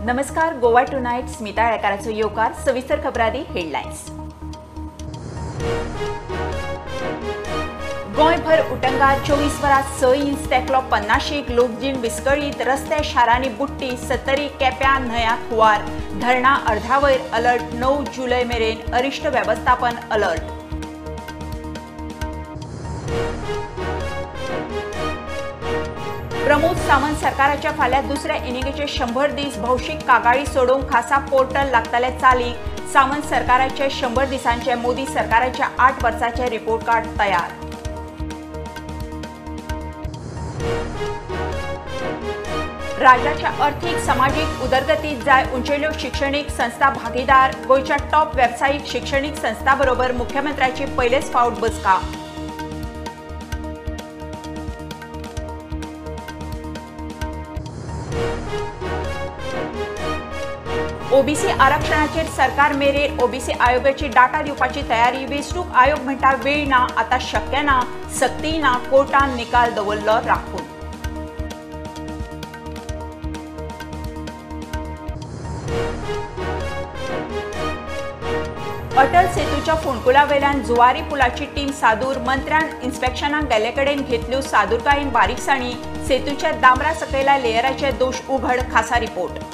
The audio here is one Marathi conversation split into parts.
नमस्कार. गोवा टुनाइट स्मिता येळकाराचो येवकार. सविस्तर खबरादी हेडलायन्स. गोंयभर उटंगार 24 वरांत 6 इंच तेंकलो 50 लोकजीण विस्कळीत. रस्ते शारांनी बुट्टी. 70 केप्यां न्हंयाक हुंवार. धरणां अर्धावयर. अलर्ट 9 जुलय मेरेन. अरिश्ट वेवस्थापन अलर्ट. प्रमोद सावंत सरकाराच्या फाल्यां दुसऱ्या इनिंगेचे 100 दीस भौशीक कागाळी सोडूंक खासा पोर्टल लागतले चालीक. सावंत सरकाराचे 100 दिसांचे मोदी सरकाराच्या 8 वर्सांचे रिपोर्ट कार्ड तयार. राज्याच्या अर्थीक सामाजीक उदरगतीक जाय उंचेल्यो शिक्षणीक संस्था भागीदार. गोंयच्या टॉप वेवसायीक शिक्षणीक संस्था बरोबर मुख्यमंत्र्याची पयलेच फावट बसका. ओबीसी आरक्षणाचेर सरकार मेरेन ओबीसी आयोगाची डाटा दिवपाची तयारी. वेंचणूक आयोग म्हणटा वेळ ना, आता शक्य ना, सक्ती ना, कोर्टान निकाल दवरलो राखून. अटल सेतूच्या फोंडकुलावेल्यान जुवारी पुलाची टीम सादूर. मंत्र्यान इन्स्पेक्शनाक गेल्ले कडेन घेतल्यो सादूरकायेन बारीकसाणी. सेतूच्या दामरा सकयल्या लेयराचे दोश उघड. खासा रिपोर्ट.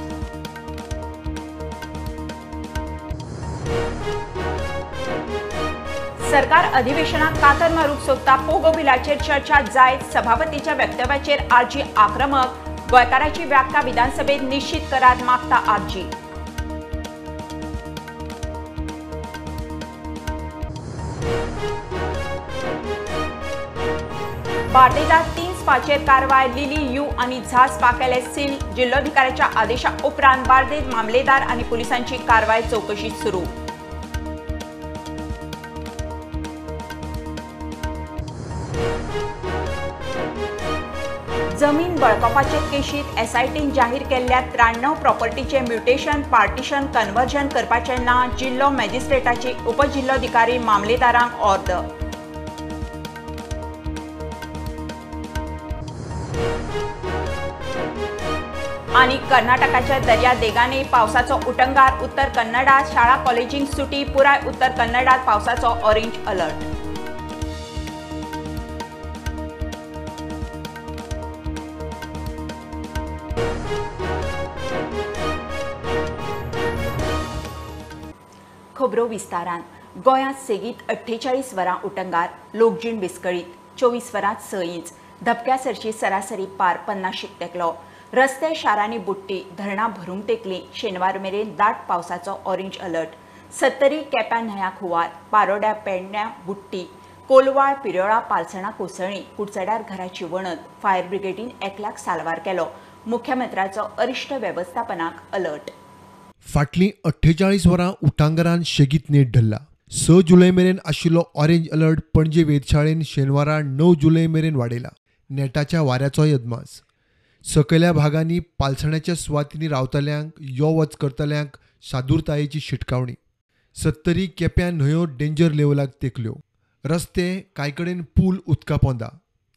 सरकार अधिवेशनाक कातर मारूंक सोदता. पोगो बिलाचेर चर्चा जायत. सभापतीच्या वक्तव्याचेर आरजी आक्रमक. गोंयकारांची व्याख्या विधानसभेत निश्चित करात मागता आरजी. बार्देजांत 3 स्पाचेर कारवाय. लिली यू आनी झाज स्पा केले सील. जिल्लोधिकाऱ्याच्या आदेशा उपरांत बार्देज मामलेदार आनी पुलिसांची कारवाय चौकशी सुरू. जमीन बळकावपाचे केशींत एसआयटीन जाहीर केल्ल्या 93 प्रॉपर्टीचे म्युटेशन, पार्टिशन, कन्वर्जन करपाचे ना. जिल्लो मॅजिस्ट्रेटाची उपजिल्लोधिकारी मामलेदारांक ऑर्डर. आनी कर्नाटकाच्या दर्या देगांनी पावसाचो उटंगार. उत्तर कन्नडात शाळा कॉलेजींक सुटी. पुराय उत्तर कन्नडात पावसाचो ऑरेंज अलर्ट. खबरो विस्तारान. गोंयांत सेगीत 48 वरां उटंगार. लोकजीण विस्कळीत. 24 वरांत 6 इंच. धबक्यासरची सरासरी पार 50 तेंकलो. रस्ते शारांनी बुट्टी. धरणां भरूंक तेंकलीं. शेनवार मेरेन दाट पावसाचो ऑरेंज अलर्ट. 70 केप्यां न्हंयाक हुंवार. पारोड्या पेडण्यां बुट्टी. कोलवाळ पिरोळा पालसणां कोसळ्ळीं. कुडचड्यार घराची वणत. फायर ब्रिगेडीन एकल्याक साल्वार केलो. मुख्यमंत्र्याचो अरिश्ट वेवस्थापनाक अलर्ट. फाटलीं 48 वरां उटंगारान शेगीत नेट धरला. 6 जुलय मेरेन आशिल्लो ऑरेंज अलर्ट पणजे वेधशाळेन शेनवारा 9 जुलय मेरेन वाडयला. नेटाच्या वाऱ्याचो अदमास. सकयल्या भागांनी पालसणाच्या सुवातींनी रावतल्यांक यो वच करतल्यांक सादूरतायेची शिटकावणी. 70 केप्यां न्हंयो डेंजर लेवलाक तेंकल्यो. रस्ते कांय कडेन पूल उदका पोंदा.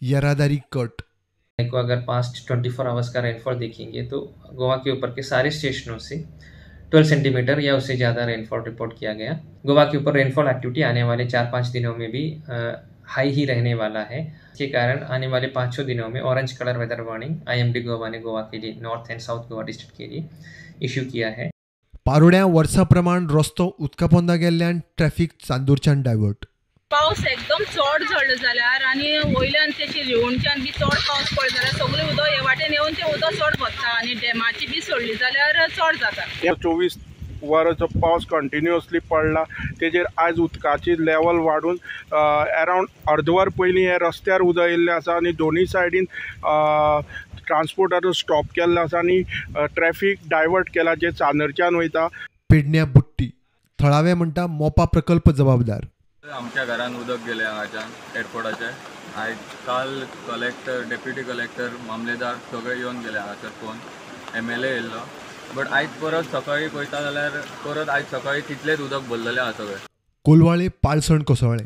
येरादारी कट. को अगर पास्ट 24 आवर्स का रेनफॉल देखेंगे तो गोवा के ऊपर के सारे स्टेशनों से 12 सेंटीमीटर या उससे ज़्यादा रेनफॉल रिपोर्ट किया गया. गोवा के ऊपर रेनफॉल एक्टिविटी आने वाले 4-5 दिनों में भी हाई ही रहने वाला है. इसके कारण आने वाले 5-6 दिनों में orange colour weather warning IMD Goa ने गोवा के लिए north and south Goa district के लिए इश्यू किया है. पारोड्या वर्सा प्रमाण रस्तो उदका पोंदा गेल्ल्यान ट्रॅफिक चांदूरच्यान डायवर्ट. पावस एकदम चड झडलो जाल्यार आनी वयल्यान तेची रेवणच्यान बी चड पावस पडलो जाल्यार सगळें उदक हे वाटेन येवन तें उदक चड वता आनी डॅमाची बी सोडली जाल्यार चड जाता. 24 वरांचो पावस कंटिन्युअसली पडला. तेजेर आयज उदकाची लेवल वाडून अरावंड अर्दवर पयलीं हे रस्त्यार उदक येयल्लें आसा आनी दोनूय सायडीन ट्रान्सपोर्टाचो स्टॉप केल्लो आसा आनी ट्रॅफिक डायवर्ट केला जे चांदरच्यान वयता. पेडण्यां बुट्टी. थळावे म्हणटा मोपा प्रकल्प जबाबदार. आमच्या घरान उदक गेले हांगाच्यान एअरपोर्टाचे. आयज काल कलेक्टर, डेप्युटी कलेक्टर, मामलेदार सगळे येवन गेले हांगासर कोण MLA येयल्लो. बट आयज परत सकाळी पळयता जाल्यार परत आयज सकाळी तितलेच उदक भरलेलें आहा सगळें. कोलवाळे पाळसण कोसळ्ळें.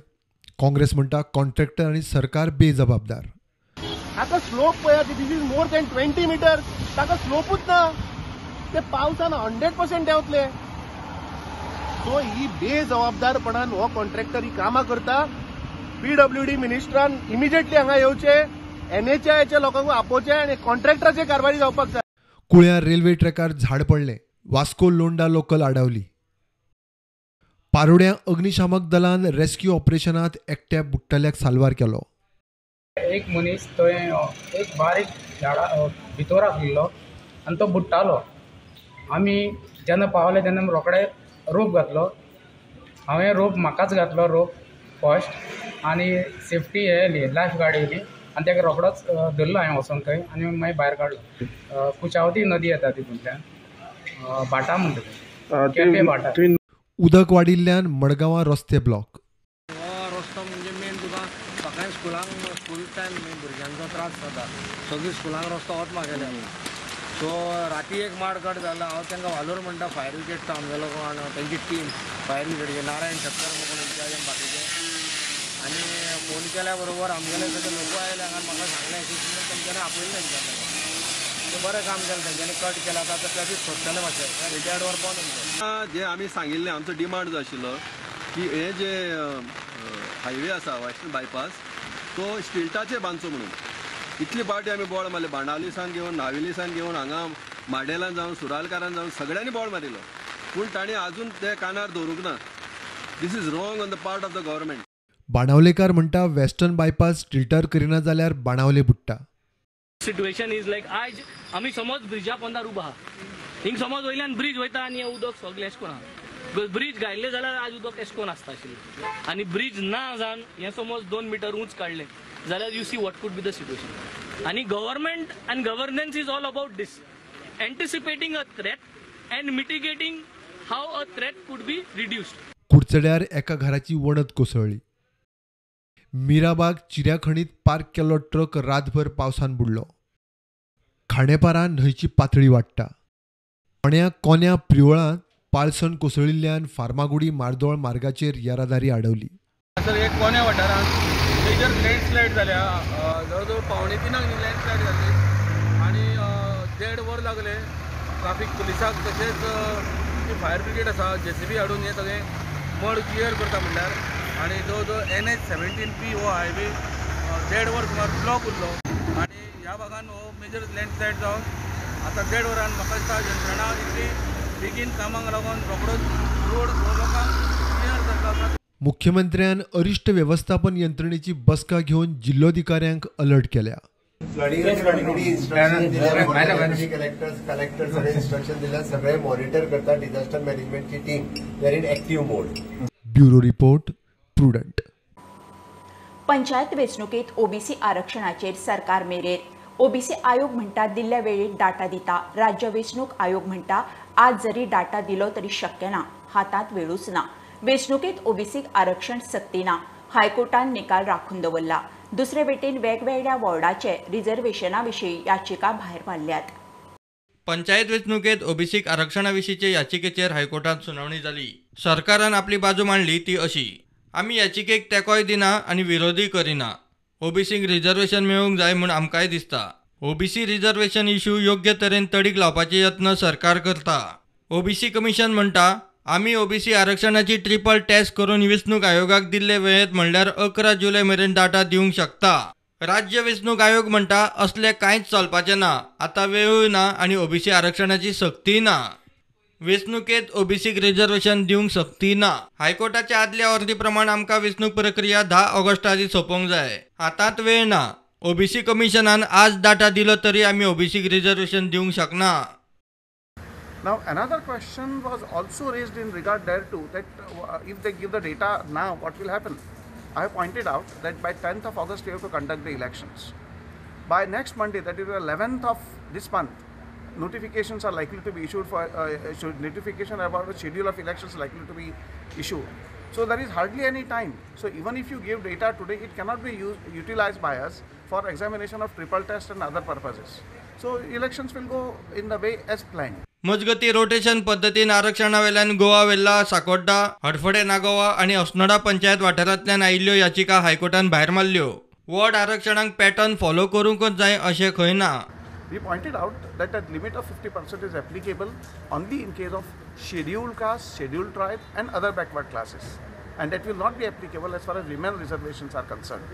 काँग्रेस म्हणटा कॉन्ट्रॅक्टर आनी सरकार बेजबाबदार. आता स्लोप पळयात. दिस इज मोर दॅन 20 मीटर. ताका स्लोपूच ना. ते पावसान 100% देंवतले. सो ही बेजबाबदारपणान हो कॉन्ट्रॅक्टर ही कामां करता. PWD मिनिस्टरान इमिजिएटली हांगा येवचे, NHAIच्या लोकांक आपोवचे आनी कॉन्ट्रॅक्टराची कारवाई जावपाक जाय. कुळ्या रेल्वे ट्रॅकार झाड पडले, वास्को लोंडा लोकल आडावली. पारोड्या अग्निशामक दलान रेस्क्यू ऑपरेशनात एकट्या बुट्टल्याक साल्वार केलो. एक मनीस थंय एक बारीक झाडा भितर आसलो आनी तो बुडटालो. आमी जेन्ना पावले तेन्ना रोखडे रोप घातलो. हांवें रोप म्हाकाच घातलो रोप फर्स्ट आनी सेफ्टी येयली लायफ गार्ड येयली आनी ताका रोखडोच धरलो हांवें वचोन थंय आनी मागीर भायर काडलो. कुचावती नदी येता तितूंतल्यान भाटा म्हणटा केंपे भाटा. उदक वाडिल्ल्यान मडगांवां रस्ते ब्लॉक. हो रस्तो म्हणजे मेन तुका सकाळी स्कूल टायम भुरग्यांचो त्रास जाता. सगळी स्कुलांक रस्तो वच मागेले. सो राती एक माड कट जालो. हांव तांकां वालोर म्हणटा फायर ब्रिगेडचो आमगेलो कोण तेंची टीम फायर ब्रिगेडचे नारायण ठक्कर म्हणून इन्चार्ज बाकीचे आनी फोन केल्या बरोबर आमगेले सगळे लोक आयले हांगा म्हाका सांगलें की तेंच्यांनी आपयलें तेंच्यांनी. ते बरें काम केलें तेंच्यांनी कट केला. आतां ट्रॅफिक सोडटलें मातशें रिटायर्ड व्हरपा तेंचें. जे आमी सांगिल्लें आमचो डिमांड जो आशिल्लो की हे जे हायवे आसा वेस्टर्न बायपास तो स्टिल्टाचेर बांदचो म्हणून. इतली पावटी आमी बोवाळ मारले. बाणावलीसान घेवन नावेलीसान घेवन हांगा माडेलान जावन सुरालकारान जावन सगळ्यांनी बोवाळ मारिल्लो. पूण तांणी आजून ते कानार दवरूंक ना. This is wrong on the part of the government. बाणावलेकार म्हणटा वेस्टर्न बायपास स्टिल्टार करिना जाल्यार बाणावले बुडटा. सिट्युएशन इज लायक आज आमी समज ब्रिजा पोंदार उबा आहा. हिंग समज वयल्यान ब्रिज वयता आनी उदक सगळें एशकोन आहा. ब्रिज घायल्ले जाल्यार आज उदक एशकोन आसता आशिल्लें आनी ब्रिज ना जावन हें समज 2 मीटर उंच काडलें जाल्यार you see what could be the situation. आनी government and governance is all about this anticipating a threat and mitigating how a threat could be reduced. कुडचड्यार एका घराची वणत कोसळ्ळी. मिराबाग चिऱ्याखणीत पार्क केल्लो ट्रक रातभर पावसान बुडलो. खांडेपारा न्हंयची पातळी वाडटा. फोंड्या कोन्या प्रिवळांत पालसण कोसळिल्ल्यान फार्मागुडी मार्दोळ मार्गाचेर येरादारी आडवली. सर एक कोण्या वाठारांत मेजर लँडस्लायड जाल्या. जवळ 2:45 लँडस्लायड जाल्ली आनी 1.5 वर लागले ट्राफीक पुलिसाक तशेंच फायर ब्रिगेड आसा JCB हाडून हें सगळें मड क्लियर करता म्हणल्यार. आनी जवळ NH-17P हो हायवे 1.5 वर सुमार ब्लॉक उरलो आनी ह्या भागान हो मेजर लँडस्लायड जावन आतां 1.5 वरान म्हाका दिसता यंत्रणा इतली बेगीन कामाक लागून रोखडोच रोड लोकांक क्लियर जाता. मुख्यमंत्र्यान अरिश्ट व्यवस्थापन यंत्रणेची बसका घेवन जिल्लोधिकाऱ्यांक अलर्ट केल्या. कलेक्टर सगळे इन्स्ट्रक्शन दिल्या. सगळे मॉनिटर करता. डिझास्टर मॅनेजमेंटची team they are in active mode. Bureau report Prudent. Panchayat वेंचणुकेत OBC आरक्षणाचेर सरकार मेरेर. OBC आयोग म्हणटा दिल्ल्या वेळेर डाटा दिता. राज्य वेंचणूक आयोग म्हणटा आज जरी डाटा दिलो तरी शक्य ना, हातात वेळूच ना. वेंचणुकेत OBCक आरक्षण सक्ती ना. हायकोर्टान निकाल राखून दवरला. दुसरे वटेन वेगवेगळ्या वॉर्डाचे रिझर्वेशना विशीं याचिका भायर मारल्यात. पंचायत वेंचणुकेत OBCक आरक्षणा विशींचे याचिकेचेर हायकोर्टात सुनावणी जाली. सरकारान आपली बाजू मांडली ती अशी: आमी याचिकेक तेंकोय दिना आनी विरोधी करिना. OBCक रिझर्वेशन मेळूंक जाय म्हूण आमकांय दिसता. OBC रिझर्वेशन इश्यू योग्य तरेन तडीक लावपाचे यत्न सरकार करता. OBC कमिशन म्हणटा आमी OBC आरक्षणाची ट्रिपल टेस्ट करून वेंचणूक आयोगाक दिल्ले वेळेत म्हणल्यार 11 जुलै मेरेन डाटा दिवंक शकता. राज्य वेंचणूक आयोग म्हणटा असले कांयच चलपाचें ना. आतां वेळूय ना आनी OBC आरक्षणाची सक्ती ना. वेंचणुकेत OBCक रिझर्वेशन दिवंक सक्ती ना. हायकोर्टाच्या आदल्या ऑर्दी प्रमाण आमकां वेंचणूक प्रक्रिया 10 ऑगस्ट आदी सोंपोवंक जाय. आतांत वेळ ना. OBC कमिशनान आज डाटा दिलो तरी आमी OBCक रिझर्वेशन दिवंक शकना. Now another question was also raised in regard thereto that if they give the data now, what will happen? I have pointed out that by 10th of August we have to conduct the elections. By next Monday, that is the 11th of this month, notifications are likely to be issued for notification about the schedule of elections likely to be issued. So there is hardly any time. So even if you give data today, it cannot be utilized by us for examination of triple test and other purposes. So elections will go in the way as planned. मजगती रोटेशन पद्दतीन आरक्षणा वेल्यान गोवा वेल्ला, साकोड्डा, हडफडे नागोवा आनी अस्नोडा पंचायत वाठारांतल्यान आयिल्ल्यो याचिका हायकोर्टान भायर मारल्यो. वॉर्ड आरक्षणाक पॅटर्न फॉलो करूंकच जाय अशें खंय ना. We pointed out that that limit of 50% is applicable only in case of scheduled caste, scheduled tribe and other backward classes, and that will not be applicable as far as women reservations are concerned.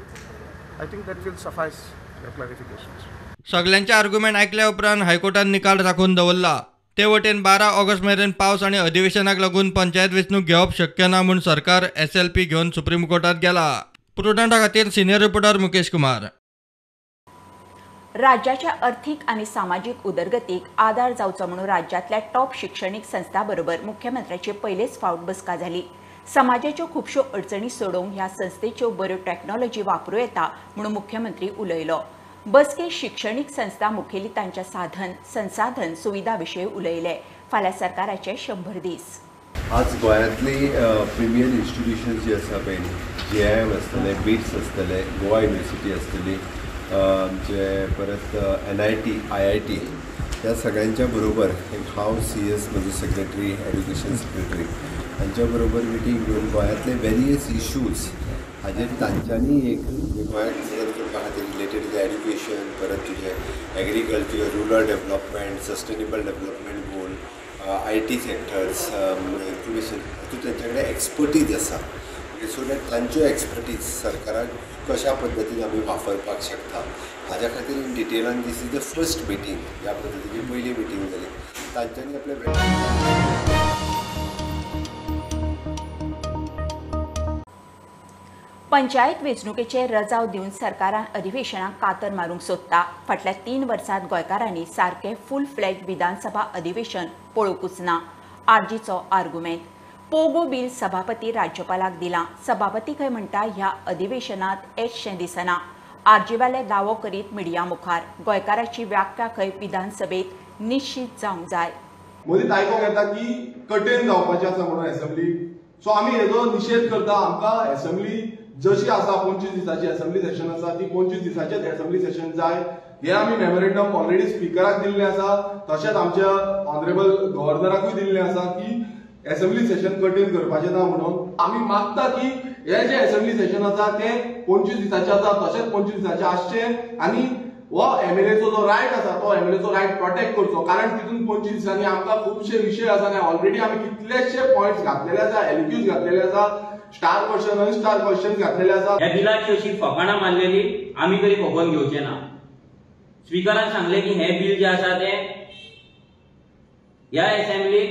I think that will suffice your clarifications. सगळ्यांचे आर्ग्युमेंट ऐकल्या उपरांत हायकोर्टान निकाल राखून दवरला. ते वटेन 12 ऑगस्ट मेरेन पावस आणि अधिवेशनाक लागून पंचायत वेंचणूक घेवप शक्य ना म्हूण सरकार SLP घेवन सुप्रीम कोर्टात गेला. प्रुडंटा खातीर सिनियर रिपोर्टर मुकेश कुमार. राज्याच्या आर्थिक आणि सामाजिक उदरगतीक आधार जावचो म्हणून राज्यातल्या टॉप शिक्षणीक संस्था बरोबर मुख्यमंत्र्याची पयलेच फावट बसका जाली. समाजाच्यो खुबश्यो अडचणी सोडोवंक ह्या संस्थेच्यो बऱ्यो टॅक्नॉलॉजी वापरूं येता म्हणून मुख्यमंत्री उलयलो. बसकेक शिक्षणीक संस्था मुखेली तांच्या संसाधन सुविधा विशीं उलयले. फाल्यां सरकाराचे 100 दीस. आज गोंयांतली प्रिमियर इन्स्टिट्यूशन्स जी आसा पळय, JIM आसतले, बिट्स आसतले, गोवा युनिवर्सिटी आसतली, जे परत NIT, IIT, ह्या सगळ्यांच्या बरोबर हांव CS म्हजो सेक्रेटरी, एड्युकेशन सेक्रेटरी, हांच्या बरोबर मिटींग घेवन गोंयांतले वेरियस इश्यूज हाजेर तांच्यांनी एक गोंयांत मदत करपा खातीर रिलेटेड टू एड्युकेशन, परत तुजें agriculture, rural development, sustainable development goal, IT sectors, information, हातूंत तांचे कडेन एक्सपर्टीज आसा. सो दॅट तांच्यो एक्सपर्टीज सरकाराक कशा पद्दतीन आमी वापरपाक शकता हाज्या खातीर इन डिटेलान this is the first meeting. ह्या पद्दतीची पयली मिटींग जाली. तांच्यांनी आपले पंचायत वेंचणुकेचे रजाव दिवन सरकारान अधिवेशनाक कातर मारूंक सोदता. फाटल्या 3 वर्सांत गोंयकारांनी सारकें फूल फ्लेज विधानसभा अधिवेशन पळोवंकूच ना. आरजीचो आर्ग्युमेंट. पोगो बिल सभापती राज्यपालाक दिला. सभापती खंय म्हणटा ह्या अधिवेशनात येचशें दिसना. आरजीवाले दावो करीत मिडिया मुखार. गोंयकाराची व्याख्या खंय विधानसभेत निश्चित जावंक जाय. मदींच आयकूंक येता की कठीण जावपाचें आसा म्हणून असेंब्ली. सो आमी हेजो निशेध करता. आमकां असेंब्ली जशी आसा 25 दिसाची असेंब्ली सेशन आसा ती 25 दिसाचेच असेंब्ली सेशन जाय. हे आमी मेमोरेंडम ऑलरेडी स्पीकराक दिल्लें आसा. तशेंच आमच्या ऑनरेबल गव्हर्नराकूय दिल्लें आसा की असेंब्ली सेशन कठीण करपाचें ना म्हणून. आमी मागता की हे जे असेंब्ली सेशन आसा ते 25 दिसाचें आसा तशेंच 25 दिसाचें आसचें आनी हो MLAचो जो रायट आसा तो MLAचो रायट प्रोटेक्ट करचो. कारण तितून 25 दिसांनी आमकां खुबशे विशय आसा आनी ऑलरेडी आमी कितलेशे पॉयंट्स घातलेले आसा, LQs घातलेले आसा, स्टार क्वेश्चन, अनस्टार क्वेश्चन घातलेले आसा. ह्या बिलाची अशी फकाणां मारलेली आमी तरी खबर घेवचे ना. स्पीकरान सांगले की हे बिल जे आसा ते ह्या असेंब्लीक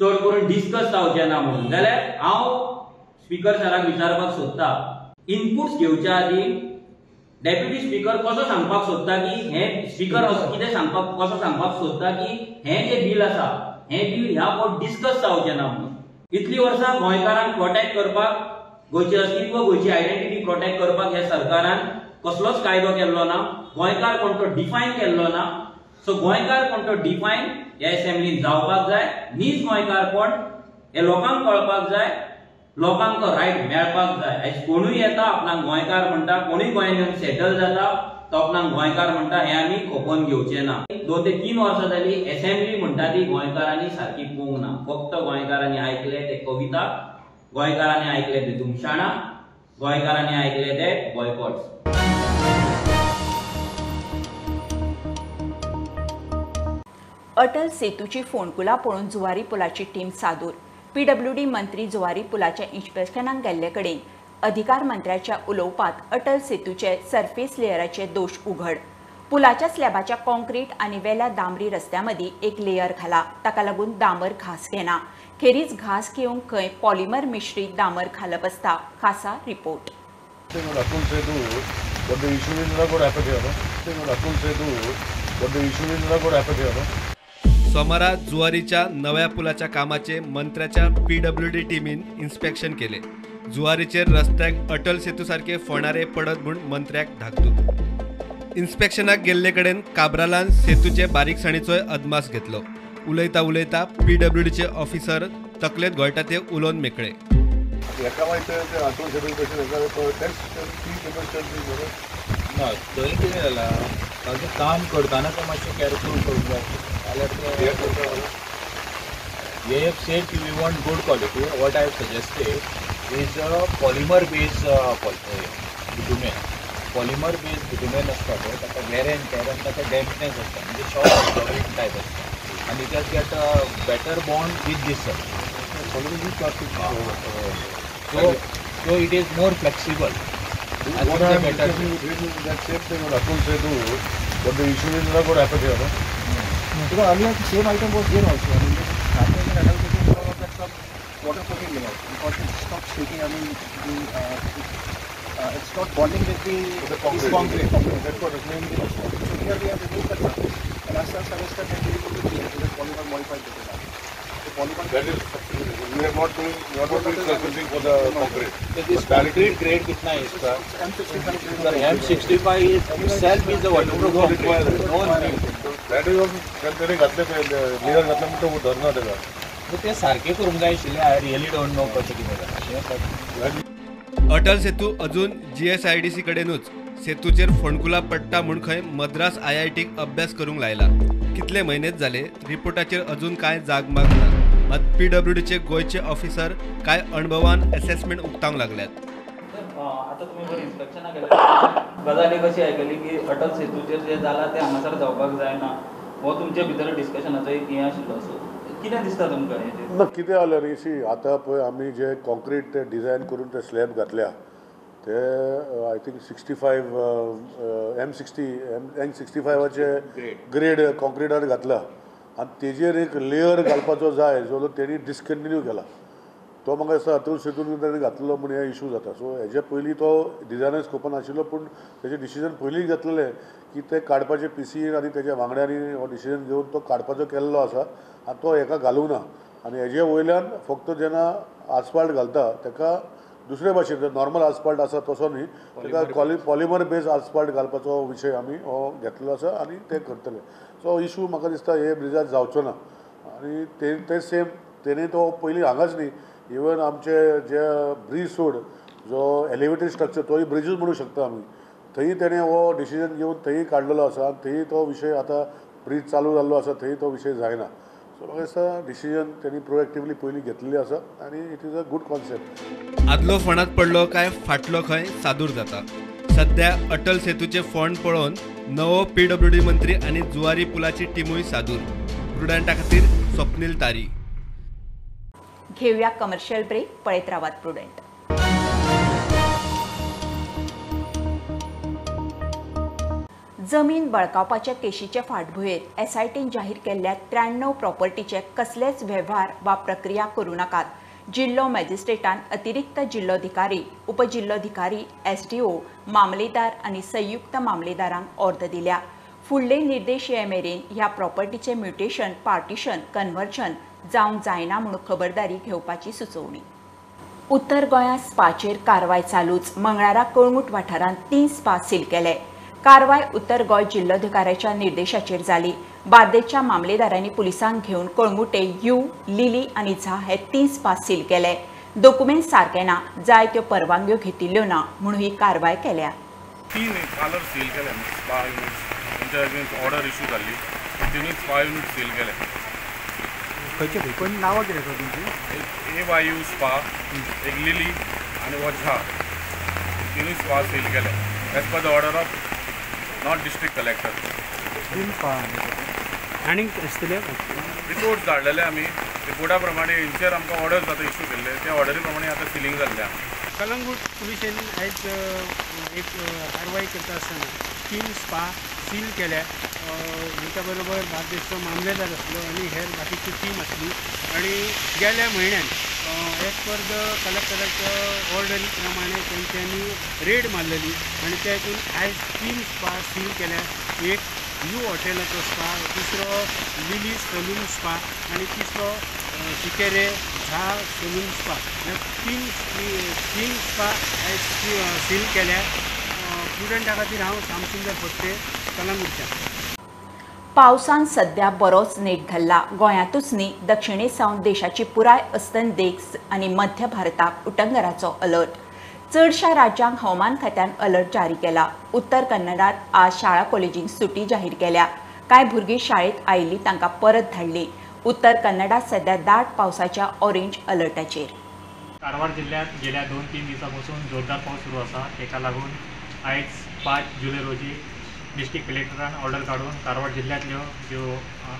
चड करून डिस्कस जावचे ना म्हणून. जाल्यार हांव स्पीकर सराक विचारपाक सोदता, इनपुट्स घेवच्या आदी डेप्युटी स्पीकर कसो सांगपाक सोदता की हे स्पीकर कितें सांगपाक कसो सांगपाक सोदता की हे जे बिल आसा हे बिल ह्या फावट डिस्कस जावचे ना म्हणून. इतली वर्सां गोंयकारांक प्रोटेक्ट करपाक, गोंयचें अस्तित्व, गोंयची आयडेंटिटी प्रोटेक्ट करपाक ह्या सरकारान कसलोच कायदो केल्लो ना. गोंयकार कोण तो डिफायन केल्लो ना. सो गोंयकार कोण तो डिफायन ह्या असेंब्लीन जावपाक जाय. नीज गोंयकार कोण हे लोकांक कळपाक जाय. लोकांक तो रायट मेळपाक जाय. आयज कोणूय येता आपणाक गोंयकार म्हणटा, कोणूय गोंयांत येवन सेटल जाता तो आपणाक गोंयकार म्हणटा. हे आमी खोपोवन घेवचे ना. 2 ते 3 वर्सां जाली असेंब्ली म्हणटा ती गोंयकारांनी सारकी पळोवंक ना. फक्त गोंयकारांनी आयकले ते कविता, गोंयकारांनी आयकले ते दुमशाणां, गोंयकारांनी आयकले ते बॉयकॉट्स. अटल सेतूची फोंडकुलां पळोवन जुवारी पुलाची टीम सादूर. PWD मंत्री जुवारी पुलाच्या इन्स्पेक्शनाक गेल्ले कडेन अधिकार मंत्र्याच्या उलोवपांत अटल सेतूचे सरफेस लेयराचे दोश उघड. पुलाच्या स्लॅबाच्या कॉन्क्रीट आनी वेल्या डांबरी रस्त्या मदीं एक लेयर घाला. ताका लागून डांबर घास घेना. खेरीज घास घेवंक खंय पॉलिमर मिश्रीत डांबर घालप आसता. खासा रिपोर्ट. सोमारा जुवारीच्या नव्या पुलाच्या कामाचे मंत्र्याच्या PWD टीमीन इन्स्पेक्शन केले. जुवारीचेर रस्त्याक अटल सेतू सारखे फोणारे पडत म्हूण मंत्र्याक धाकतूक. इन्स्पेक्शनाक गेल्ले कडेन काब्रालान सेतूचे बारीकसाणीचोय अदमास घेतलो. उलयता उलयता PWDचे ऑफिसर तकलेत गोळटा ते उलोवन मेकळे. थंय कितें जालां, ताजें काम करतना तें मातशें केअरफूल करूंक जाय. We have said we want good quality. What I have suggested is a polymer based bitumen. Polymer based bitumen असता पळय ताका वेर एंड टेर आनी ताका डॅम्पनेस आसता म्हणजे शॉर्ट अब्सॉर्बिंग टायप आसता आनी it has get a better bond with this so it is more flexible. What happens that same thing what Atul said, but the issue is not going to happen here, no? Because earlier the same item was there also. I mean, starting in adult cases, because of that some waterproofing layout, because it stopped shaking. I mean, it's not bonding with the concrete. That's what is mainly. So here we have removed the truck. And as such, semester can be able to change the polymer modified with the That is, we are not doing surfacing for the concrete. So this concrete grade कितना है इसका? M65 itself is the waterproof concrete. No need. That is also त्याने घातले लेयर घातल्यानंतर वो धरणार त्याला. ते सारखे करून जाय आशिल्ले. I really don't know कशें कितें जाता. अटल सेतू अजून GSIDC कडेनूच सेतूचेर फोंडकुला पडटा म्हूण खंय मद्रास IITक अभ्यास करूंक लायला. कितले म्हयनेच जाले रिपोर्टाचेर अजून कांय जागमाग ना. मात PWDचे गोंयचे ऑफिसर काय अणभवान असेसमेंट उक्तावंक लागल्यात. आता तुम्ही बरी इन्स्पेक्शनाक गेले गजाली कशी आयकली की अटल सेतूचेर जे जाला ते हांगासर जावपाक जायना हो तुमचे भितर डिस्कशनाचो एक हें आशिल्लो. सो कितें दिसता तुमकां हेजेर? ना कितें जालें न्ही सी आतां पळय आमी जे कॉन्क्रीट ते डिझायन करून ते स्लॅब घातल्या ते आय थिंक 65 M65चे ग्रेड कॉन्क्रिटान घातला आनी तेजेर एक लेयर घालपाचो जाय जो तेणी डिस्कंटिन्यू केला. तो म्हाका दिसता अतूल सेतून ताणें घातलेलो म्हूण हे इशू जाता. सो हेजे पयलीं तो डिझायनर स्कोपान आशिल्लो पूण तेजें डिसिजन पयलीं घेतलेलें की ते काडपाचे PCN आनी तेज्या वांगड्यांनी हो डिसिजन घेवन तो काडपाचो केल्लो आसा आनी तो हेका घालूंक ना. आनी हेजे वयल्यान फक्त जेन्ना आसफाल्ट घालता तेका दुसरे भाशेन नॉर्मल आसफाल्ट आसा तसो न्ही तेका पॉलिमर बेस्ड आसफाल्ट घालपाचो विशय आमी हो घेतलेलो आसा आनी ते करतले. सो इशू म्हाका दिसता हे ब्रिजात जावचो ना. आनी ते सेम तेणी तो पयलीं हांगाच न्ही इवन आमचे जे ब्रीज सोड जो एलिवेटेड स्ट्रक्चर तोय ब्रिजूच म्हणू शकता आमी थंय तेणें हो डिसिजन घेवन थंय काडलेलो आसा आनी थंय तो विशय आतां ब्रीज चालू जाल्लो आसा थंय तो विशय जायना. सो म्हाका दिसता डिसिजन तेणी प्रोएक्टिवली पयलीं घेतलेली आसा आनी it is a good concept. आदलो फोंडात पडलो काय फाटलो खंय सादूर जाता. सध्या अटल सेतूचे फोंड पळोवन नवो PWD मंत्री आनी जुवारी पुलाची टिमूय सादूर. प्रुडंटा खातीर स्वप्नील तारी. घेऊया कमर्शियल ब्रेक. पळयत रावात प्रुडंट. जमीन बळकावपाच्या केशीच्या फाटभुंयेर SITन जाहीर केल्ल्या 93 प्रॉपर्टीचे कसलेच वेव्हार वा प्रक्रिया करूं नाकात. जिल्लो मॅजिस्ट्रेटान अतिरिक्त जिल्लोधिकारी, उपजिल्लोधिकारी, SDO, मामलेदार आनी संयुक्त मामलेदारांक ऑर्डर दिल्या. फुडले निर्देश ये मेरेन ह्या प्रॉपर्टीचे म्युटेशन, पार्टिशन, कन्वर्जन जावंक जायना म्हणून खबरदारी घेवपाची सुचोवणी. उत्तर गोंयांत स्पाचेर कारवाय चालूच. मंगळारा कळंगूट वाठारांत 3 स्पा सील केले. कारवाय उत्तर गोंय जिल्लोधिकाऱ्याच्या निर्देशाचेर जाली. बार्देसच्या मामलेदारांनी पुलिसांक घेवन कळंगुटे, यू, लिली आनी झा हे 3 स्पा सील केले. डॉक्युमेंट सारके ना, जाय त्यो परवानग्यो घेतिल्ल्यो ना म्हणून ही कारवाय केल्या. 3 पार्लर सील केले. स्पा युनिट्स तेंच्या ऑर्डर इश्यू जाल्ली. 3 स्पा युनिट सील केले. खंयचे पण नांवां कितें आसा तुमची? एक AYU स्पा, एक लिली आनी झा 3 स्पा सील केले as per the order of not district collector. 3 spa आनी आसतले रिपोर्ट धाडलेले आमी. रिपोर्टा प्रमाणे हेंचेर आमकां ऑर्डर आतां इश्यू केल्ले त्या ऑर्डरी प्रमाणे आतां सिलींग जाल्ल्या. कलंगूट पुलिसेन आयज एक कारवाय करता आसतना 3 स्पा सील केल्या. हेच्या बरोबर बार्देसचो मामलेदार आसलो आनी हेर बाकीची टीम आसली आनी गेल्या म्हयन्यान एज पर द कलेक्टराच्या ऑर्डरी प्रमाणे तेंच्यांनी रेड मारलेली आनी त्या हितून आयज 3 स्पा सील केल्या. एक यू हॉटेलाचो स्पा, दुसरो लिली सलून स्पा आनी तिसरो शिकेरे झा सलून स्पा. ह्या 3 स्पा आयज सील केल्या. स्टुडंटा खातीर हांव शामसुंदर फडते, कलंगूटच्यान. पावसान सध्या बरोच नेट धरला. गोंयांतूच न्ही दक्षिणे सावन देशाची पुराय अस्तंत देश आनी मध्य भारताक उटंगराचो अलर्ट. चडशा राज्यांक हवामान खात्यान अलर्ट जारी केला. उत्तर कन्नडात आज शाळा कॉलेजींक सुटी जाहीर केल्या. कांय भुरगीं शाळेत आयिल्लीं तांकां परत धाडली. उत्तर कन्नडात सध्या दाट पावसाच्या ऑरेंज अलर्टाचेर. कारवार जिल्ह्यात गेल्या 2-3 दिवसांपासून जोरदार पाऊस सुरू आसा. तेका लागून आयज 5 जुलै रोजी डिस्ट्रिक्ट कलेक्टरान ऑर्डर काढून कारवार जिल्ह्यातल्यो ज्यो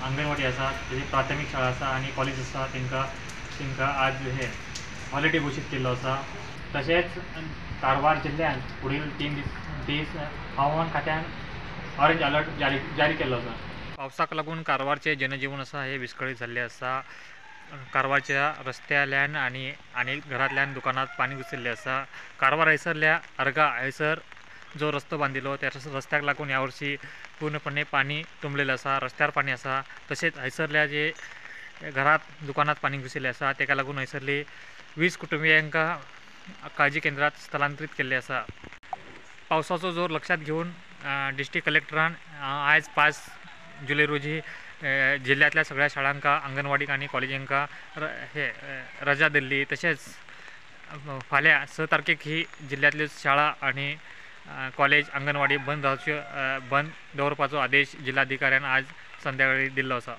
अंगणवाडी आसा तेजे प्राथमीक शाळा आसा आनी कॉलेज आसा तांकां आज हे हॉलिडे घोशीत केल्लो आसा. तशेंच कारवार जिल्ह्यात पुढील 3 दीस हवामान खात्यान ऑरेंज अलर्ट जारी केल्लो आसा. पावसाक लागून कारवारचे जनजीवन आसा हे विस्कळीत जाल्ले आसा. कारवारच्या रस्त्याल्यान आनी घरांतल्यान दुकानात पाणी घुसल्ले आसा. कारवार हैसरल्या अर्गा हैसर जो रस्तो बांदिल्लो त्या रस्त्याक लागून ह्या वर्षी पूर्णपणे पाणी तुंबलेलें आसा. रस्त्यार पाणी आसा. तशेंच हैसरल्या जे घरात दुकानात पाणी घुसले आसा तेका लागून हैसरली 20 कुटुंबियांका काळजी केंद्रात स्थलांतरीत केल्ले आसा. पावसाचो जोर लक्षात घेऊन डिस्ट्रिक्ट कलेक्टरान आज 5 जुलै रोजी जिल्ह्यातल्या सगळ्या शाळांका अंगणवाडीक आनी कॉलेजांका रजा दिल्ली. तशेंच फाल्यां 6 तारखेक ही जिल्ह्यातल्यो शाळा आनी कॉलेज अंगणवाडी बंद दवरपाचो आदेश जिल्हाधिकाऱ्यान आज संध्याकाळी दिल्लो आसा.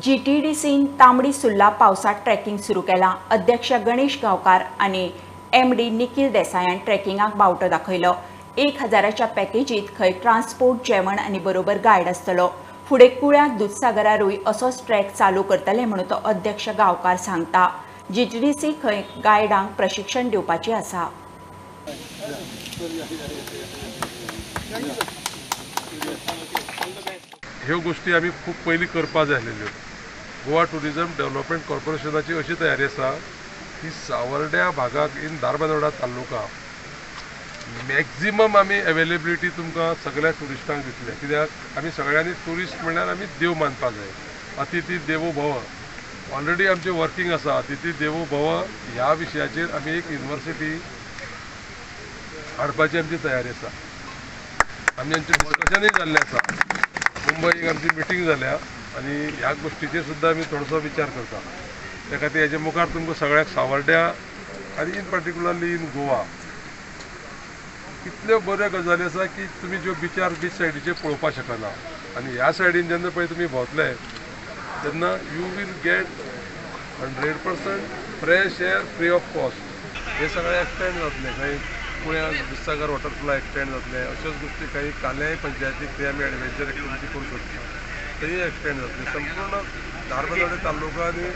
GTDCन तांबडी सुर्ला पावसात ट्रेकिंग सुरू केला. अध्यक्ष गणेश गांवकार आणि MD निखिल देसायान ट्रेकिंगाक बावटो दाखयलो. 1000च्या पॅकेजीत खंय ट्रान्सपोर्ट जेवण आनी बरोबर गायड आसतलो. फुडें कुळ्याक दुधसागरारूय असोच ट्रॅक चालू करतले म्हणून तो अध्यक्ष गांवकार सांगता. GTDC खंय गायडांक प्रशिक्षण दिवपाची आसा. ह्यो गोष्टी आमी खूब पयलीं करपा जाय आसलेल्यो. गोवा टुरिजम डेव्हलपमेंट कॉर्पोरेशनाची अशी तयारी आसा की सावर्ड्या भागाक इन धारबांदोडा तालुका मॅक्झिमम आमी अवेलेबिलिटी तुमकां सगळ्या टुरिस्टांक दितले. कित्याक आमी सगळ्यांनी टुरिस्ट म्हणल्यार आमी देव मानपाक जाय. अतिथी देवो भव ऑलरेडी आमचें वर्किंग आसा. अतिथी देवो भव ह्या विशयाचेर आमी एक युनिवर्सिटी हाडपाची आमची तयारी आसा. आमी आमचें डिस्कशनूय जाल्लें आसा. मुंबईक आमची मिटींग जाल्या आनी ह्या गोष्टीचेर सुद्दां आमी थोडोसो विचार करता. त्या खातीर हेजे मुखार तुमकां सगळ्याक सावर्ड्या आनी इन पर्टिक्युलरली इन गोवा कितल्यो बऱ्यो गजाली आसा की तुमी ज्यो बीच सायडीचेर पळोवपाक शकना. आनी ह्या सायडीन जेन्ना पळय तुमी भोंवतले तेन्ना you will get 100% fresh air free of cost. हे सगळे एक्सटेंड जातले. काही पुण्या दुधसागर वॉटरफॉल एक्सटेंड जातले. अश्योच गोष्टी काही काल्याय पंचायतीक ते आमी एडवेंचर एक्टिविटी करूं शकता तेय एक्सटेंड जातले. संपूर्ण धारबांदोडा तालुका आनी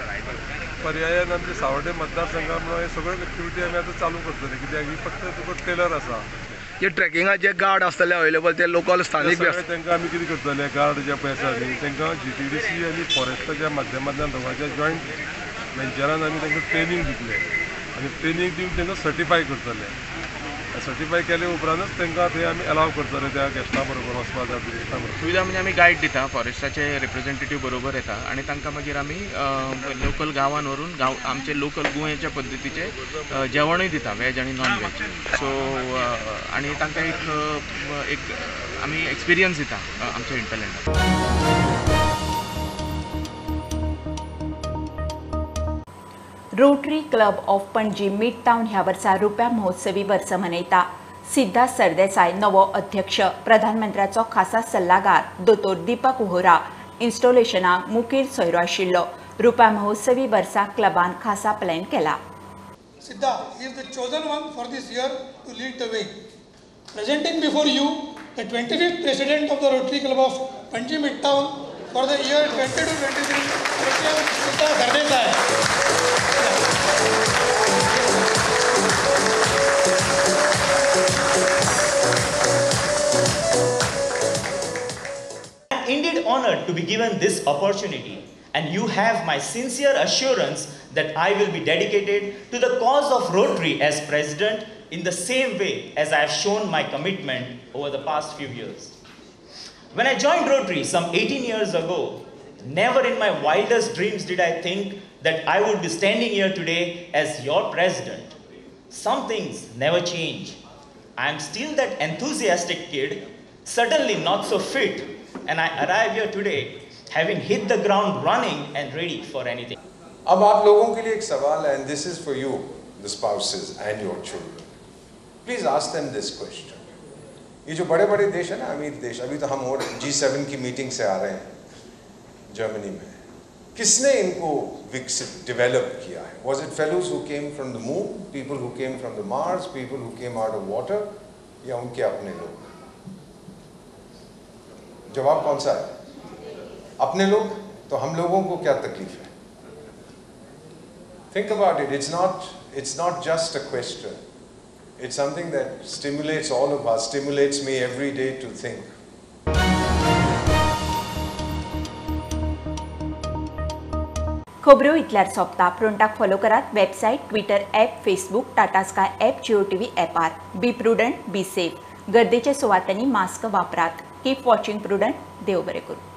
पर्यायान आमचे सावर्डे मतदारसंघा म्हणून हे सगळ्यो एक्टिविटी आमी आतां चालू करतले. कित्याक ही फक्त तुका टेलर आसा. जे ट्रेकिंगाचे गार्ड आसतले अवेलेबल ते लोकल स्थानीक बी आसता. तांकां आमी कितें करतले गार्ड जे पळय आसा न्ही तांकां GTDC आनी फॉरेस्टाच्या माध्यमांतल्यान दोगांच्या जॉयंट वेंचरान आमी तांकां ट्रेनींग दितले आनी ट्रेनींग दिवन तांकां सर्टिफाय करतले. सर्टिफाय केले उपरांतच तांकां थंय आमी अलाव करतले त्या गेस्टां बरोबर वचपाक त्या टुरिस्टां बरोबर. सुविधा म्हणजे आमी गायड दिता. फॉरेस्टाचे रिप्रेझेंटेटीव बरोबर येता आनी तांकां मागीर आमी लोकल गांवान व्हरून आमचे लोकल गोंयच्या पद्दतीचे जेवणूय दिता वेज आनी नॉन वेज. सो आनी तांकां एक आमी एक्सपिरियन्स दिता आमच्या इंटरलँडाक. Rotary Club of Panaji Mid Town ह्या वर्सा रुप्या महोत्सवी वर्स मनयता. सिद्धार्थ सरदेसाय नवो अध्यक्ष. प्रधानमंत्र्याचो खासा सल्लागार दोतोर दीपक वोहरा इन्स्टॉलेशनाक मुखेल सोयरो आशिल्लो. रुप्या महोत्सवी वर्सा क्लबान खासा प्लॅन केला. Siddharth is the chosen one for this year to lead the way. Presenting before you the 25th president of the Rotary Club of Panji Midtown for the year 2022-23, Siddharth Sardesai. I am indeed honored to be given this opportunity, and you have my sincere assurance that I will be dedicated to the cause of Rotary as president in the same way as I have shown my commitment over the past few years. When I joined Rotary some 18 years ago, never in my wildest dreams did I think that I would be standing here today as your president. Some things never change. I am still that enthusiastic kid, certainly not so fit, and I arrive here today having hit the ground running and ready for anything. अब आप लोगों के लिए एक सवाल है, and this is for you, the spouses and your children. Please ask them this question. ये जो बड़े बड़े देश है ना, अमीर देश, अभी तो हम और G7 की मीटिंग से आ रहे हैं जर्मनी में. किसने इनको विकसित डेवलप किया है? Was it fellows who came from the moon, people who came from the Mars, people who came out of water, या उनके अपने लोग? जवाब कौन सा है? अपने लोग। तो हम लोगों को क्या तकलीफ है? Think about it. It's not just a question. It's something that stimulates all of us, stimulates me every day to think. खबरो इतल्यार सोंपता. प्रोंटाक फॉलो करात. Website, Twitter app, Facebook, Tata Sky app, Jio TV ॲपार. Be prudent, be safe. गर्देचे सुवातांनी मास्क वापरात. Keep watching prudent. देव बरें करूं.